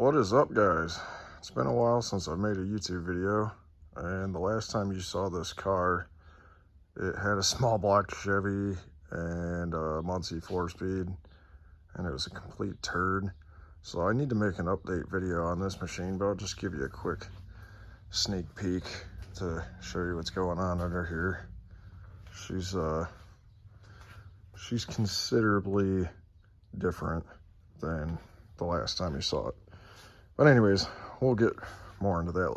What is up, guys? It's been a while since I made a YouTube video, and the last time you saw this car, it had a small block Chevy and a Muncie 4-speed, and it was a complete turd. So I need to make an update video on this machine, but I'll just give you a quick sneak peek to show you what's going on under here. She's considerably different than the last time you saw it. But anyways, we'll get more into that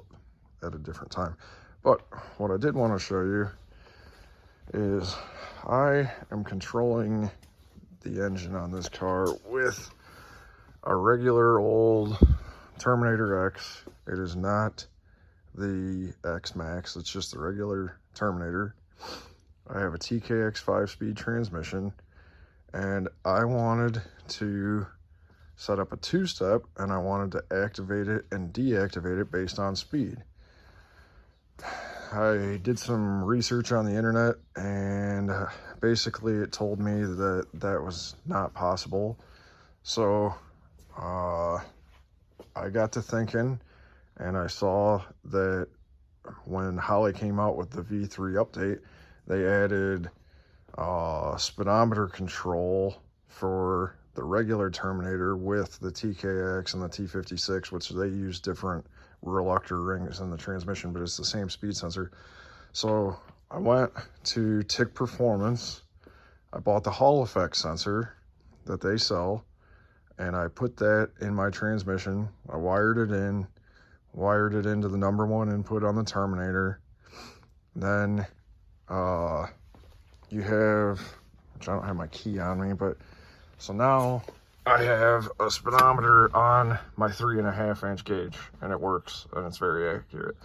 at a different time. But what I did want to show you is I am controlling the engine on this car with a regular old Terminator X. It is not the X Max, it's just the regular Terminator. I have a TKX 5-speed transmission, and I wanted to set up a two-step, and I wanted to activate it and deactivate it based on speed. I did some research on the internet, and basically it told me that that was not possible. So I got to thinking, and I saw that when Holley came out with the V3 update, they added speedometer control for the regular Terminator with the TKX and the T56, which they use different reluctor rings in the transmission, but it's the same speed sensor. So I went to Tick Performance. I bought the Hall effect sensor that they sell, and I put that in my transmission. I wired it into the number one input on the Terminator. Then you have, which I don't have my key on me, but so now I have a speedometer on my 3.5-inch gauge, and it works, and it's very accurate.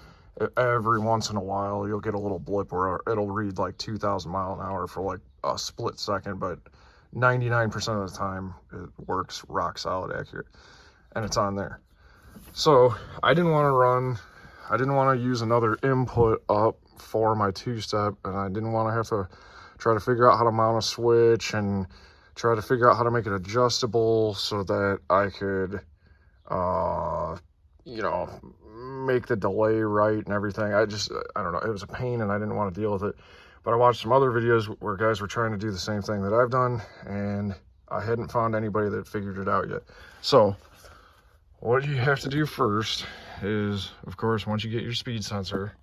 Every once in a while, you'll get a little blip where it'll read like 2,000 miles an hour for like a split second, but 99% of the time, it works rock solid accurate, and it's on there. So I didn't want to use another input up for my two-step, and I didn't want to have to try to figure out how to mount a switch and try to figure out how to make it adjustable so that I could, make the delay right and everything. I don't know, it was a pain and I didn't want to deal with it. But I watched some other videos where guys were trying to do the same thing that I've done, and I hadn't found anybody that figured it out yet. So what you have to do first is, of course, once you get your speed sensor,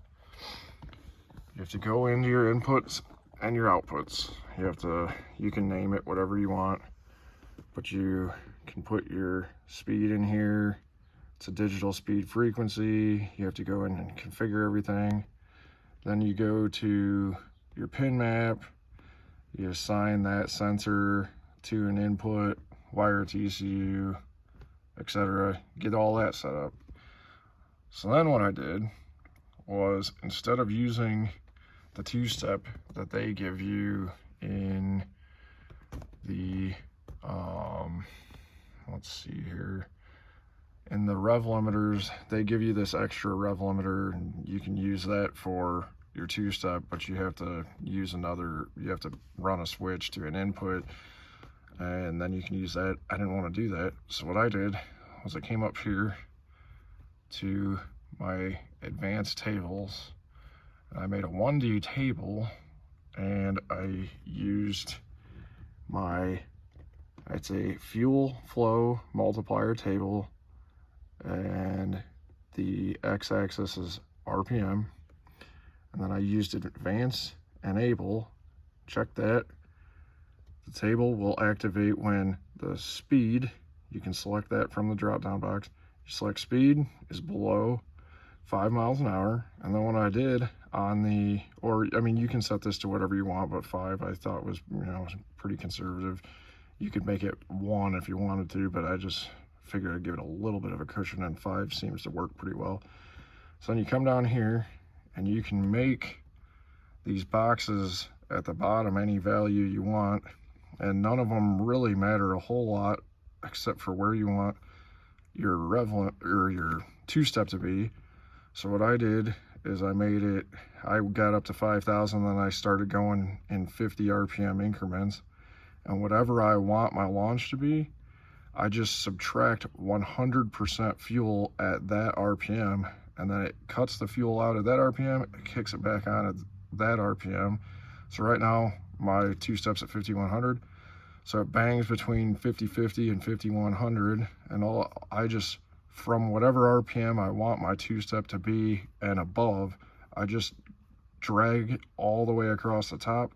you have to go into your inputs and your outputs. You can name it whatever you want, but you can put your speed in here. It's a digital speed frequency. You have to go in and configure everything. Then you go to your pin map. You assign that sensor to an input, wire to ECU, etc. Get all that set up. So then what I did was, instead of using the two-step that they give you in the let's see here, in the rev limiters, they give you this extra rev limiter, and you can use that for your two-step, but you have to run a switch to an input, and then you can use that. I didn't want to do that, so what I did was I came up here to my advanced tables. I made a 1D table, and I used it's a fuel flow multiplier table, and the x-axis is RPM, and then I used advance enable. Check that. The table will activate when the speed, you can select that from the drop down box. You select speed is below 5 miles an hour, and then what I did you can set this to whatever you want, but 5 I thought was pretty conservative. You could make it 1 if you wanted to, but I just figured I'd give it a little bit of a cushion, and 5 seems to work pretty well. So then you come down here, and you can make these boxes at the bottom any value you want, and none of them really matter a whole lot except for where you want your your two-step to be. So what I did is I got up to 5,000, then I started going in 50 RPM increments, and whatever I want my launch to be, I just subtract 100% fuel at that RPM, and then it cuts the fuel out at that RPM, it kicks it back on at that RPM. So right now, my 2 steps at 5100. So it bangs between 50-50 and 5100, and I just, from whatever RPM I want my 2-step to be and above, I just drag all the way across the top.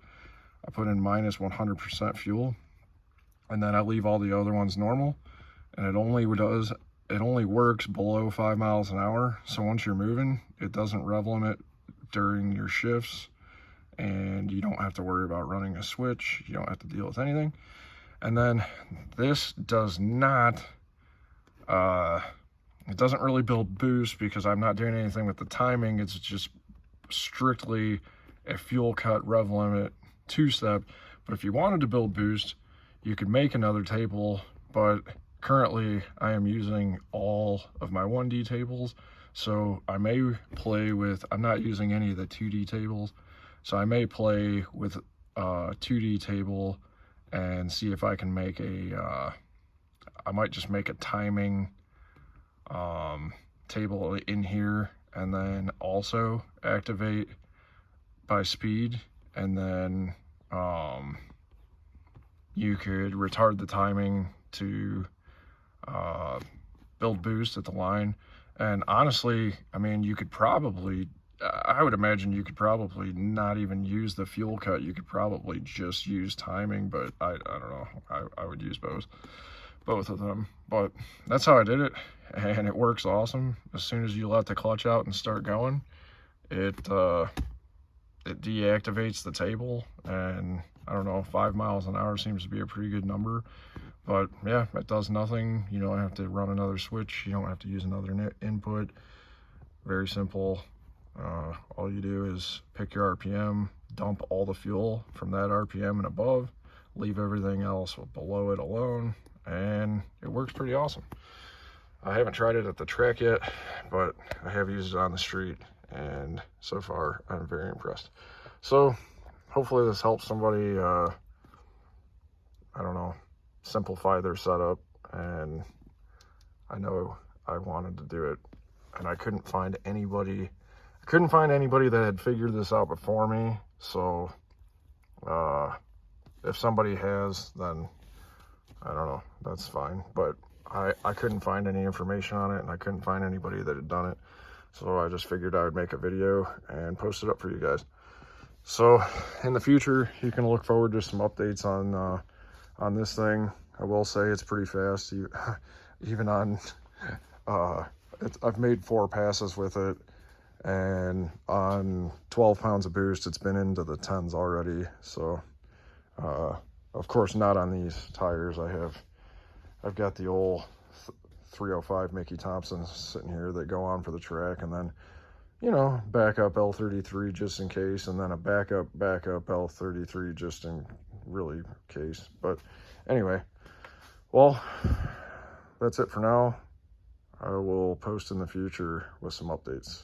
I put in minus 100% fuel, and then I leave all the other ones normal, and it only works below 5 miles an hour. So once you're moving, it doesn't rev limit during your shifts, and you don't have to worry about running a switch. You don't have to deal with anything. And then this does not, it doesn't really build boost because I'm not doing anything with the timing. It's just strictly a fuel cut rev limit 2-step. But if you wanted to build boost, you could make another table, but currently I am using all of my 1D tables. So I may play with, I'm not using any of the 2D tables. So I may play with a 2D table and see if I can make a, I might just make a timing table in here, and then also activate by speed, and then you could retard the timing to build boost at the line. And honestly, I mean, you could probably, I would imagine you could probably not even use the fuel cut. You could probably just use timing, but I don't know. I would use both of them. But that's how I did it, and it works awesome. As soon as you let the clutch out and start going, it deactivates the table, and I don't know, 5 miles an hour seems to be a pretty good number. But yeah, it does nothing. You don't have to run another switch. You don't have to use another input. Very simple. All you do is pick your RPM, dump all the fuel from that RPM and above, leave everything else below it alone, and it works pretty awesome. I haven't tried it at the track yet, but I have used it on the street, and so far I'm very impressed. So hopefully this helps somebody, I don't know, simplify their setup. And I know I wanted to do it, and I couldn't find anybody that had figured this out before me. So if somebody has, then I don't know, that's fine. But I couldn't find any information on it, and I couldn't find anybody that had done it. So I just figured I would make a video and post it up for you guys. So in the future, you can look forward to some updates on this thing. I will say it's pretty fast. Even on, I've made 4 passes with it, and on 12 pounds of boost, it's been into the 10s already. So, of course, not on these tires. I've got the old 305 Mickey Thompsons sitting here that go on for the track, and then, you know, backup L33 just in case, and then a backup L33 just in really case. But anyway, well, that's it for now. I will post in the future with some updates.